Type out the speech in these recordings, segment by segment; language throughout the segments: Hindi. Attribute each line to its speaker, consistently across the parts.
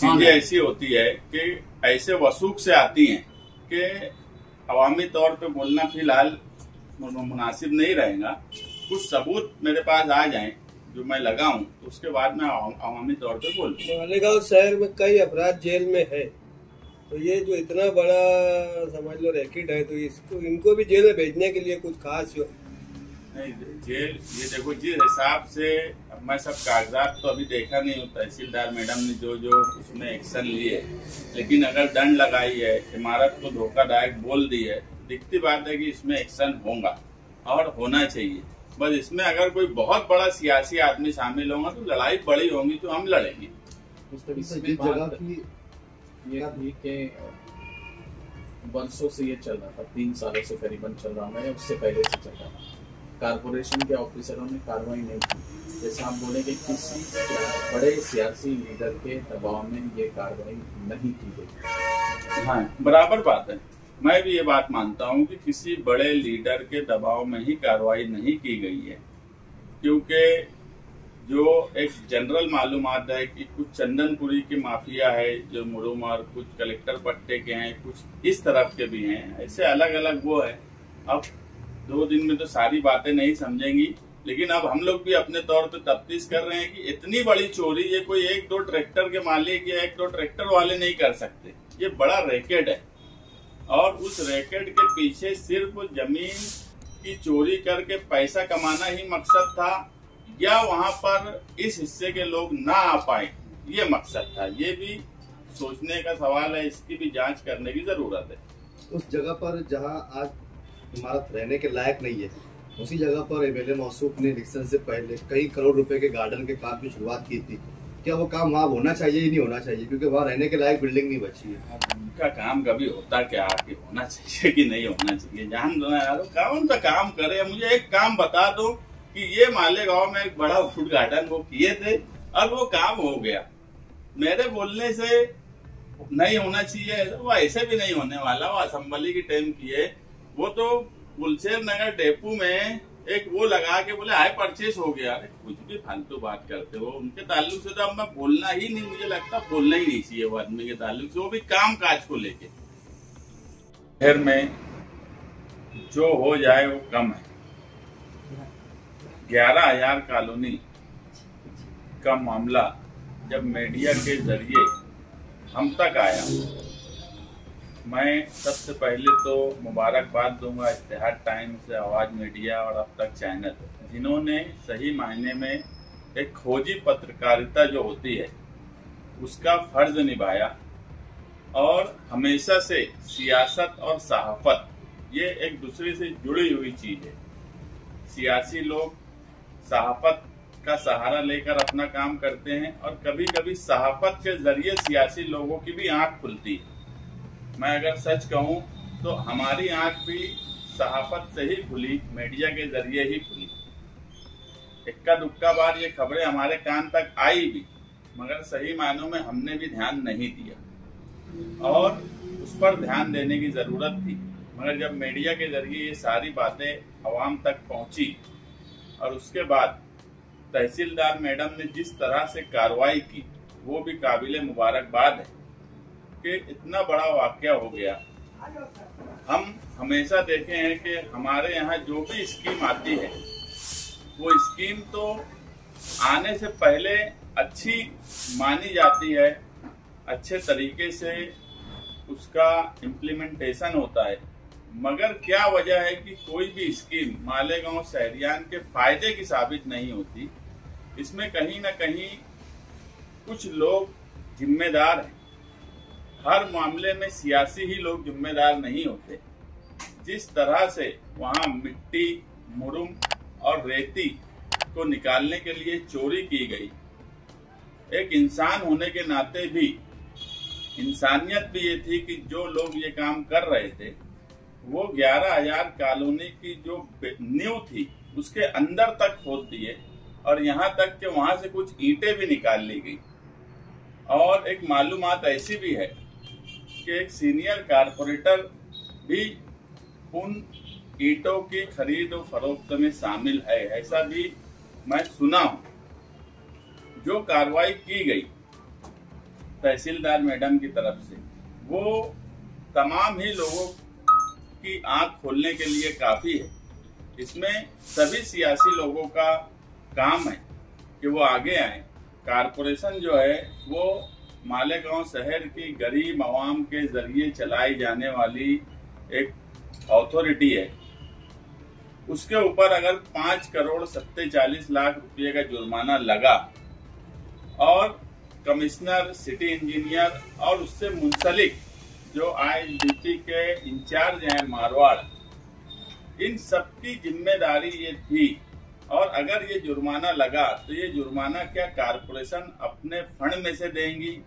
Speaker 1: चीजें ऐसी होती है कि ऐसे वसूख से आती हैं कि अवामी तौर पे बोलना फिलहाल मुनासिब नहीं रहेगा। कुछ सबूत मेरे पास आ जाएं जो मैं लगाऊं तो उसके बाद मैं अवामी तौर पे बोलूं।
Speaker 2: मालेगांव शहर में कई अपराध जेल में है, तो ये जो इतना बड़ा समझ लो रैकेट है, तो इसको इनको भी जेल में भेजने के लिए कुछ खास
Speaker 1: नहीं जेल, ये देखो जिस हिसाब से मैं सब कागजात तो अभी देखा नहीं हूँ, तहसीलदार मैडम ने जो जो उसमें एक्शन लिए, लेकिन अगर दंड लगाई है, इमारत को धोखादायक बोल दी है, दिखती बात है कि इसमें एक्शन होगा और होना चाहिए। बस इसमें अगर कोई बहुत बड़ा सियासी आदमी शामिल होगा तो लड़ाई बड़ी होगी, तो हम लड़ेंगे।
Speaker 3: उस तरीके से जिस जगह की ये भी के वर्षों से ये चल रहा था, 3 सालों से करीबन चल रहा है, उससे पहले से चल रहा था। कारपोरेशन के ऑफिसरों ने कार्रवाई नहीं की। जैसे आप बोले कि किसी बड़े सियासी लीडर के दबाव में ये कार्रवाई नहीं की गई।
Speaker 1: हाँ, बराबर बात है। मैं भी ये बात मानता हूँ कि किसी बड़े लीडर के दबाव में ही कार्रवाई नहीं की गई है, क्योंकि जो एक जनरल मालूमात है कि कुछ चंदनपुरी की माफिया है जो मुरुम, और कुछ कलेक्टर पट्टे के हैं, कुछ इस तरफ के भी हैं, ऐसे अलग अलग वो है। अब 2 दिन में तो सारी बातें नहीं समझेंगी, लेकिन अब हम लोग भी अपने तौर पे तफ्तीश कर रहे हैं कि इतनी बड़ी चोरी ये कोई 1-2 ट्रैक्टर के मालिक या 1-2 ट्रैक्टर वाले नहीं कर सकते। ये बड़ा रैकेट है और उस रैकेट के पीछे सिर्फ जमीन की चोरी करके पैसा कमाना ही मकसद था, या वहां पर इस हिस्से के लोग ना आ पाए ये मकसद था। ये भी सोचने का सवाल है, इसकी भी जांच करने की जरूरत है।
Speaker 4: उस जगह पर जहां आज इमारत रहने के लायक नहीं है, उसी जगह पर एमएलए मौसूफ ने इलेक्शन से पहले कई करोड़ रुपए के गार्डन के काम की शुरुआत की थी। क्या वो काम वहाँ होना चाहिए या नहीं होना चाहिए, क्योंकि वहाँ रहने के लायक बिल्डिंग नहीं बची है।
Speaker 1: उनका काम कभी होता क्या कि होना चाहिए कि नहीं होना चाहिए, जान दो ना यार, कौन सा काम करे। मुझे एक काम बता दो कि ये मालेगांव में एक बड़ा फूड गार्डन वो किए थे और वो काम हो गया। मेरे बोलने से नहीं होना चाहिए, वो ऐसे भी नहीं होने वाला। वो असेंबली की टाइम किए, वो तो गुलशेर नगर डेपू में एक वो लगा के बोले हाई परचेस हो गया। अरे कुछ भी फालतू बात करते हो। उनके ताल्लुक से तो अब मैं बोलना ही नहीं, मुझे लगता बोलना ही नहीं चाहिए वो आदमी के ताल्लुक से, वो भी काम काज को लेके। शहर में जो हो जाए वो कम है। 11,000 कॉलोनी का मामला जब मीडिया के जरिए हम तक आया, मैं सबसे पहले तो मुबारकबाद दूंगा इत्तेहाद टाइम्स, आवाज मीडिया और अब तक चैनल, जिन्होंने सही मायने में एक खोजी पत्रकारिता जो होती है उसका फर्ज निभाया। और हमेशा से सियासत और सहाफत ये एक दूसरे से जुड़ी हुई चीज है। सियासी लोग सहाफत का सहारा लेकर अपना काम करते हैं और कभी कभी सहाफत के जरिए सियासी लोगों की भी आंख खुलती है। मैं अगर सच कहूं तो हमारी आंख भी सहाफत से ही खुली, मीडिया के जरिए ही खुली। इक्का दुक्का बार ये खबरें हमारे कान तक आई भी, मगर सही मायनों में हमने भी ध्यान नहीं दिया और उस पर ध्यान देने की जरूरत थी। मगर जब मीडिया के जरिए ये सारी बातें अवाम तक पहुंची और उसके बाद तहसीलदार मैडम ने जिस तरह से कार्रवाई की, वो भी काबिले मुबारकबाद है कि इतना बड़ा वाकया हो गया। हम हमेशा देखे हैं कि हमारे यहाँ जो भी स्कीम आती है वो स्कीम तो आने से पहले अच्छी मानी जाती है, अच्छे तरीके से उसका इम्प्लीमेंटेशन होता है। मगर क्या वजह है कि कोई भी स्कीम मालेगांव शहरियान के फायदे की साबित नहीं होती। इसमें कहीं ना कहीं कुछ लोग जिम्मेदार हैं। हर मामले में सियासी ही लोग जिम्मेदार नहीं होते। जिस तरह से वहां मिट्टी, मुरुम और रेती को निकालने के लिए चोरी की गई, एक इंसान होने के नाते भी इंसानियत भी ये थी कि जो लोग ये काम कर रहे थे वो 11,000 कॉलोनी की जो नींव थी उसके अंदर तक खोद दिए और यहाँ तक कि वहां से कुछ ईंटें भी निकाल ली गई। और एक मालूमात ऐसी भी है कि एक सीनियर कारपोरेटर भी उन ईंटों की खरीद और फरोख्त में शामिल है, ऐसा भी मैं सुना हूं। जो कार्रवाई की गई तहसीलदार मैडम की तरफ से, वो तमाम ही लोगों की आंख खोलने के लिए काफी है। इसमें सभी सियासी लोगों का काम है कि वो आगे आए। कारपोरेशन जो है वो मालेगांव शहर की गरीब आवाम के जरिए चलाई जाने वाली एक अथॉरिटी है। उसके ऊपर अगर 5,47,00,000 रुपये का जुर्माना लगा और कमिश्नर, सिटी इंजीनियर और उससे मुंसलिक जो ISDP के इंचार्ज हैं मारवाड़, इन सबकी जिम्मेदारी ये थी। और अगर ये जुर्माना लगा तो ये जुर्माना क्या कारपोरेशन अपने फंड में से देंगी?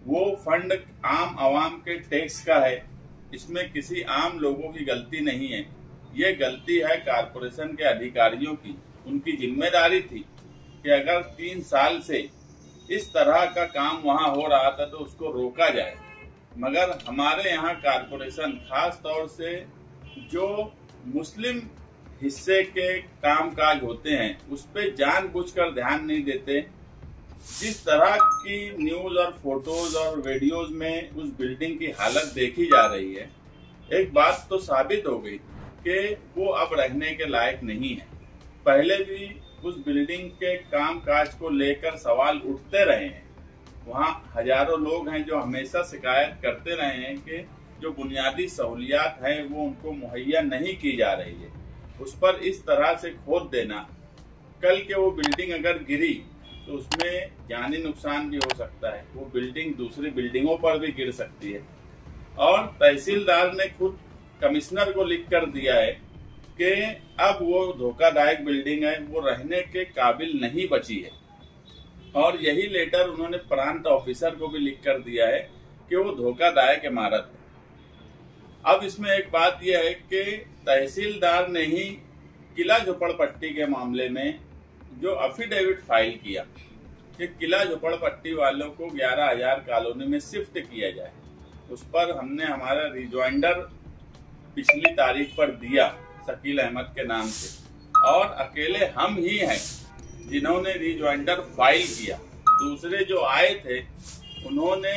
Speaker 1: वो फंड आम आवाम के टैक्स का है, इसमें किसी आम लोगों की गलती नहीं है। ये गलती है कारपोरेशन के अधिकारियों की। उनकी जिम्मेदारी थी कि अगर 3 साल से इस तरह का काम वहां हो रहा था तो उसको रोका जाए। मगर हमारे यहाँ कारपोरेशन खास तौर से जो मुस्लिम हिस्से के कामकाज होते हैं उस पर जानबूझकर ध्यान नहीं देते। जिस तरह की न्यूज और फोटोज और वीडियोज में उस बिल्डिंग की हालत देखी जा रही है, एक बात तो साबित हो गई कि वो अब रहने के लायक नहीं है। पहले भी उस बिल्डिंग के कामकाज को लेकर सवाल उठते रहे हैं। वहाँ हजारों लोग हैं जो हमेशा शिकायत करते रहे हैं कि जो बुनियादी सहूलियात हैं वो उनको मुहैया नहीं की जा रही है। उस पर इस तरह से खोद देना, कल के वो बिल्डिंग अगर गिरी तो उसमें जानी नुकसान भी हो सकता है। वो बिल्डिंग दूसरी बिल्डिंगों पर भी गिर सकती है। और तहसीलदार ने खुद कमिश्नर को लिख कर दिया है कि अब वो धोखादायक बिल्डिंग है, वो रहने के काबिल नहीं बची है। और यही लेटर उन्होंने प्रांत ऑफिसर को भी लिख कर दिया है कि वो धोखादायक इमारत है। अब इसमें एक बात यह है कि तहसीलदार ने ही किला झोपड़पट्टी के मामले में जो एफिडेविट फाइल किया कि किला झोपड़पट्टी वालों को 11,000 कॉलोनी में शिफ्ट किया जाए, उस पर हमने हमारा रिजॉइंडर पिछली तारीख पर दिया शकील अहमद के नाम से। और अकेले हम ही हैं जिन्होंने रिजॉइंडर फाइल किया। दूसरे जो आए थे उन्होंने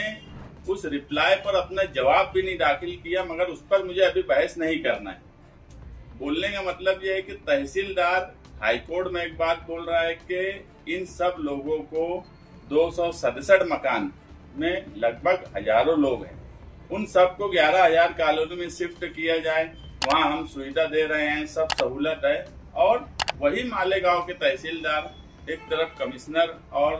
Speaker 1: उस रिप्लाई पर अपना जवाब भी नहीं दाखिल किया, मगर उस पर मुझे अभी बहस नहीं करना है। बोलने का मतलब यह है कि तहसीलदार हाईकोर्ट में एक बात बोल रहा है कि इन सब लोगों को 267 मकान में लगभग हजारों लोग हैं, उन सबको 11,000 कॉलोनी में शिफ्ट किया जाए। वहां हम सुविधा दे रहे हैं, सब सहूलत है। और वही मालेगांव के तहसीलदार एक तरफ कमिश्नर और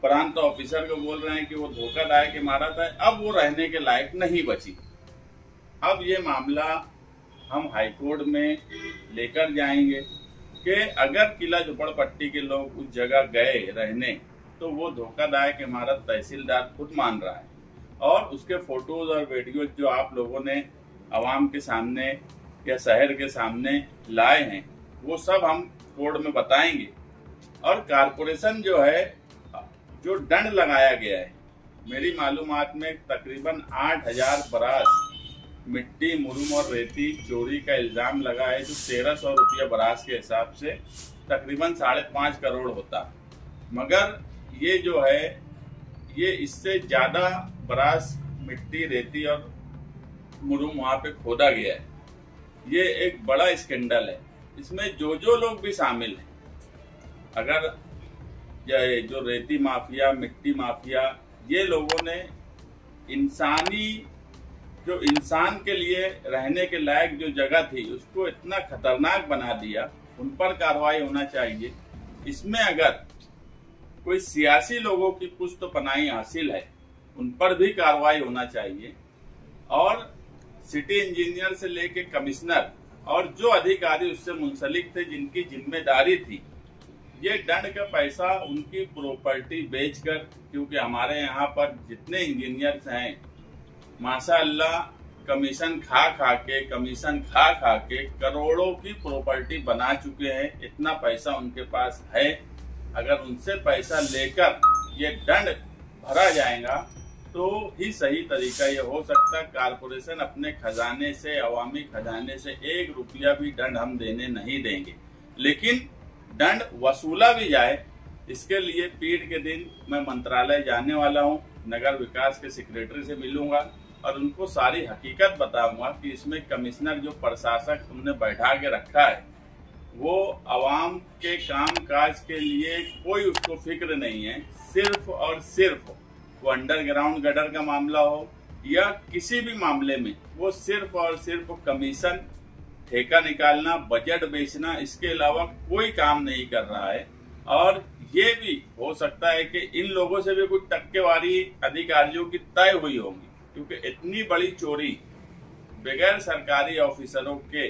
Speaker 1: प्रांत ऑफिसर को बोल रहे हैं कि वो धोखादायक इमारत है, अब वो रहने के लायक नहीं बची। अब ये मामला हम हाईकोर्ट में लेकर जाएंगे कि अगर किला झोपड़पट्टी के लोग उस जगह गए रहने तो वो धोखादायक इमारत तहसीलदार खुद मान रहा है। और उसके फोटोज और वीडियोज जो आप लोगों ने आवाम के सामने या शहर के सामने लाए हैं वो सब हम कोर्ट में बताएंगे। और कारपोरेशन जो है, जो दंड लगाया गया है, मेरी मालूमात में तकरीबन 8,000 बरास मिट्टी, मुरुम और रेती चोरी का इल्जाम लगा है, जो 1,300 रुपया बरास के हिसाब से तकरीबन 5.5 करोड़ होता। मगर ये जो है ये इससे ज्यादा बरास, मिट्टी, रेती और मुरुम वहां पे खोदा गया है। ये एक बड़ा स्कैंडल है। इसमें जो लोग भी शामिल हैं, अगर ये जो रेती माफिया, मिट्टी माफिया, ये लोगों ने जो इंसान के लिए रहने के लायक जो जगह थी उसको इतना खतरनाक बना दिया, उन पर कार्रवाई होना चाहिए। इसमें अगर कोई सियासी लोगों की पुष्ट पनाही हासिल है उन पर भी कार्रवाई होना चाहिए। और सिटी इंजीनियर से लेके कमिश्नर और जो अधिकारी उससे मुंसलिक थे, जिनकी जिम्मेदारी थी, ये दंड का पैसा उनकी प्रॉपर्टी बेचकर, क्योंकि हमारे यहाँ पर जितने इंजीनियर्स हैं माशाअल्लाह कमीशन खा के करोड़ों की प्रॉपर्टी बना चुके हैं। इतना पैसा उनके पास है। अगर उनसे पैसा लेकर ये दंड भरा जाएगा तो ही सही तरीका ये हो सकता। कारपोरेशन अपने खजाने से, अवामी खजाने से 1 रुपया भी दंड हम देने नहीं देंगे, लेकिन दंड वसूला भी जाए इसके लिए पीठ के दिन मैं मंत्रालय जाने वाला हूँ, नगर विकास के सेक्रेटरी से मिलूंगा और उनको सारी हकीकत बताऊंगा कि इसमें कमिश्नर जो प्रशासक तुमने बैठा के रखा है वो आवाम के काम काज के लिए कोई उसको फिक्र नहीं है। सिर्फ और सिर्फ वो अंडरग्राउंड गटर का मामला हो या किसी भी मामले में वो सिर्फ और सिर्फ कमीशन, ठेका निकालना, बजट बेचना, इसके अलावा कोई काम नहीं कर रहा है। और ये भी हो सकता है कि इन लोगों से भी कुछ टक्केवारी अधिकारियों की तय हुई होगी, क्योंकि इतनी बड़ी चोरी बगैर सरकारी ऑफिसरों के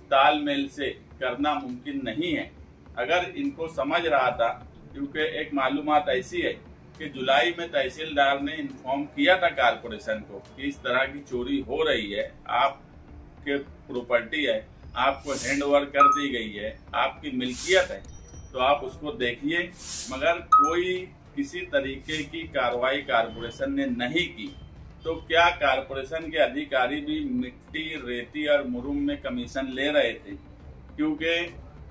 Speaker 1: तालमेल से करना मुमकिन नहीं है। अगर इनको समझ रहा था, क्योंकि एक मालूमात ऐसी है कि जुलाई में तहसीलदार ने इन्फॉर्म किया था कारपोरेशन को कि इस तरह की चोरी हो रही है, आपके प्रॉपर्टी है, आपको हैंड ओवर कर दी गई है, आपकी मिल्कियत है, तो आप उसको देखिए। मगर कोई किसी तरीके की कार्रवाई कारपोरेशन ने नहीं की, तो क्या कारपोरेशन के अधिकारी भी मिट्टी, रेती और मुरुम में कमीशन ले रहे थे? क्योंकि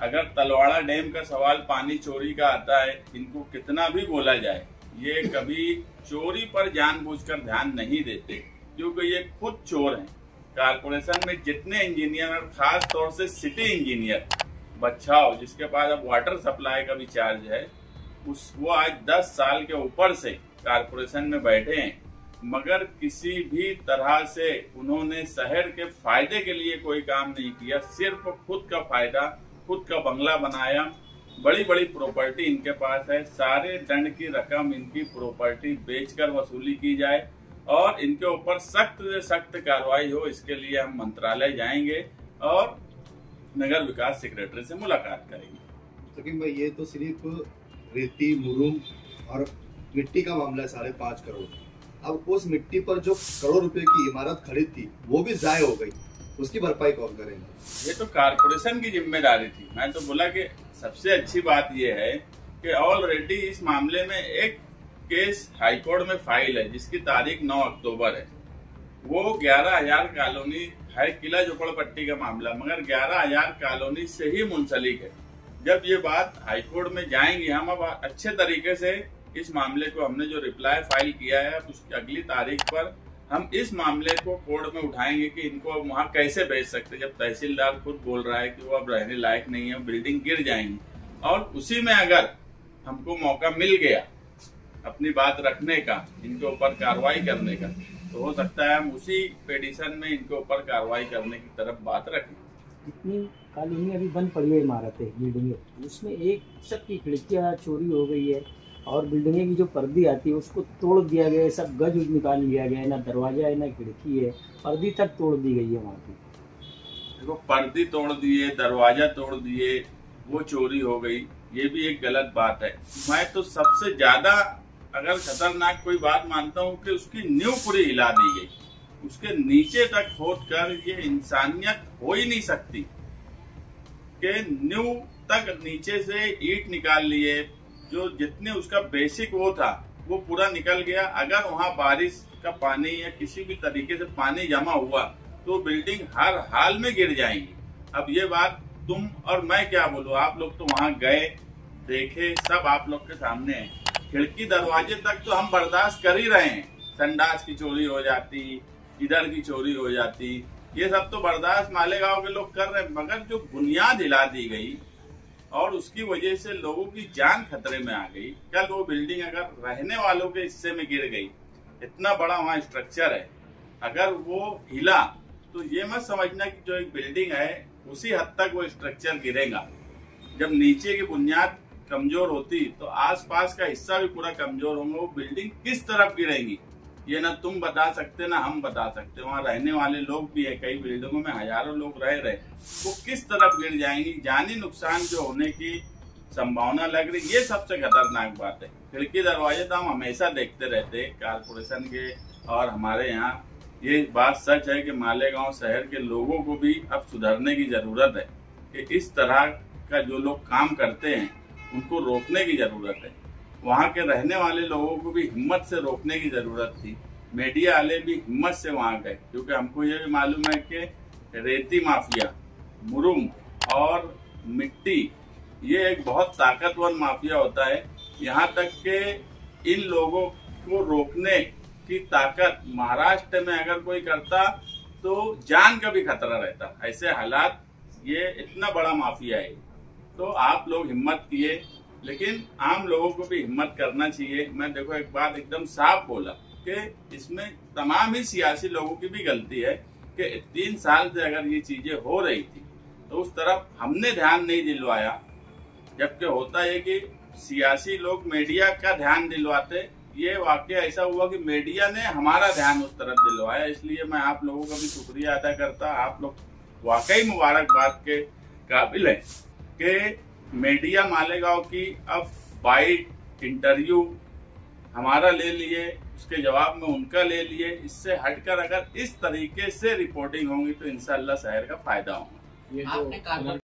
Speaker 1: अगर तलवाड़ा डैम का सवाल पानी चोरी का आता है, इनको कितना भी बोला जाए ये कभी चोरी पर जानबूझकर ध्यान नहीं देते, क्योंकि ये खुद चोर हैं। कारपोरेशन में जितने इंजीनियर, खास तौर से सिटी इंजीनियर बच्चाओ, जिसके पास अब वाटर सप्लाई का भी चार्ज है, वो आज 10 साल के ऊपर से कारपोरेशन में बैठे हैं, मगर किसी भी तरह से उन्होंने शहर के फायदे के लिए कोई काम नहीं किया। सिर्फ खुद का फायदा, खुद का बंगला बनाया, बड़ी बड़ी प्रॉपर्टी इनके पास है, सारे दंड की रकम इनकी प्रॉपर्टी बेचकर वसूली की जाए और इनके ऊपर सख्त से सख्त कार्रवाई हो। इसके लिए हम मंत्रालय जाएंगे और नगर विकास सेक्रेटरी से मुलाकात करेंगे।
Speaker 4: लेकिन भाई ये तो सिर्फ रेती, मुरुम और मिट्टी का मामला है, 5.5 करोड़। अब उस मिट्टी पर जो करोड़ रुपए की इमारत खड़ी थी वो भी जाय हो गई, उसकी भरपाई कौन करेंगे?
Speaker 1: ये तो कारपोरेशन की जिम्मेदारी थी। मैं तो बोला कि सबसे अच्छी बात ये है कि ऑलरेडी इस मामले में एक केस हाईकोर्ट में फाइल है जिसकी तारीख 9 अक्टूबर है। वो 11,000 कॉलोनी है, किला झोपड़पट्टी का मामला, मगर 11,000 कॉलोनी से ही मुंसलिक है। जब ये बात हाईकोर्ट में जाएंगी, हम अब अच्छे तरीके से इस मामले को, हमने जो रिप्लाई फाइल किया है उसकी अगली तारीख पर हम इस मामले को कोर्ट में उठाएंगे कि इनको अब वहाँ कैसे भेज सकते, जब तहसीलदार खुद बोल रहा है कि वो अब रहने लायक नहीं है, बिल्डिंग गिर जाएंगी। और उसी में अगर हमको मौका मिल गया अपनी बात रखने का, इनके ऊपर कार्रवाई करने का, तो हो सकता है हम उसी पिटीशन में इनके ऊपर कार्रवाई करने की तरफ बात रखें।
Speaker 5: जितनी कॉलोनी अभी बंद पड़ी है इमारतें, बिल्डिंगें, उसमें एक सबकी खिड़कियाँ चोरी हो गई है और बिल्डिंगे की जो पर्दी आती है उसको तोड़ दिया गया है, सब गज निकाल लिया गया है, ना दरवाजा है ना खिड़की है, पर्दी तक तोड़ दी गई है वहाँ की।
Speaker 1: देखो, पर्दी तोड़ दिए, दरवाजा तोड़ दिए, वो चोरी हो गई, ये भी एक गलत बात है। मैं तो सबसे ज्यादा अगर खतरनाक कोई बात मानता हूँ कि उसकी नींव पूरी हिला दी गई, उसके नीचे तक खोद कर, ये इंसानियत हो ही नहीं सकती कि नींव तक नीचे से ईंट निकाल लिए, जो जितने उसका बेसिक वो था वो पूरा निकल गया। अगर वहाँ बारिश का पानी या किसी भी तरीके से पानी जमा हुआ तो बिल्डिंग हर हाल में गिर जाएगी। अब ये बात तुम और मैं क्या बोलूं, आप लोग तो वहाँ गए, देखे, सब आप लोग के सामने है। खिड़की दरवाजे तक तो हम बर्दाश्त कर ही रहे हैं, संडास की चोरी हो जाती, इधर की चोरी हो जाती, ये सब तो बर्दाश्त मालेगांव के लोग कर रहे हैं, मगर जो बुनियाद हिला दी गई और उसकी वजह से लोगों की जान खतरे में आ गई। कल वो बिल्डिंग अगर रहने वालों के हिस्से में गिर गई, इतना बड़ा वहाँ स्ट्रक्चर है, अगर वो हिला तो ये मत समझना कि जो एक बिल्डिंग है उसी हद तक वो स्ट्रक्चर गिरेगा। जब नीचे की बुनियाद कमजोर होती तो आसपास का हिस्सा भी पूरा कमजोर होगा। वो बिल्डिंग किस तरफ गिरेगी ये ना तुम बता सकते ना हम बता सकते। वहाँ रहने वाले लोग भी है, कई बिल्डिंगों में हजारों लोग रह रहे, वो किस तरफ गिर जाएंगी, जानी नुकसान जो होने की संभावना लग रही, ये सबसे खतरनाक बात है। खिड़की दरवाजे तो हम हमेशा देखते रहते कारपोरेशन के, और हमारे यहाँ ये बात सच है कि मालेगांव शहर के लोगों को भी अब सुधरने की जरूरत है कि इस तरह का जो लोग काम करते हैं उनको रोकने की जरूरत है। वहाँ के रहने वाले लोगों को भी हिम्मत से रोकने की जरूरत थी। मीडिया वाले भी हिम्मत से वहाँ गए, क्योंकि हमको ये भी मालूम है कि रेती माफिया, मुरुम और मिट्टी ये एक बहुत ताकतवर माफिया होता है। यहाँ तक के इन लोगों को रोकने की ताकत महाराष्ट्र में अगर कोई करता तो जान का भी खतरा रहता। ऐसे हालात, ये इतना बड़ा माफिया है। तो आप लोग हिम्मत किए, लेकिन आम लोगों को भी हिम्मत करना चाहिए। मैं देखो एक बात एकदम साफ बोला कि इसमें तमाम ही सियासी लोगों की भी गलती है कि 3 साल से अगर ये चीजें हो रही थी तो उस तरफ हमने ध्यान नहीं दिलवाया, जबकि होता है कि सियासी लोग मीडिया का ध्यान दिलवाते। ये वाकया ऐसा हुआ कि मीडिया ने हमारा ध्यान उस तरफ दिलवाया। इसलिए मैं आप लोगों का भी शुक्रिया अदा करता। आप लोग वाकई मुबारकबाद के काबिल है कि मीडिया मालेगांव की अब बाइट इंटरव्यू हमारा ले लिए, उसके जवाब में उनका ले लिए। इससे हटकर अगर इस तरीके से रिपोर्टिंग होगी तो इंशाअल्लाह शहर का फायदा होगा।
Speaker 3: ये जो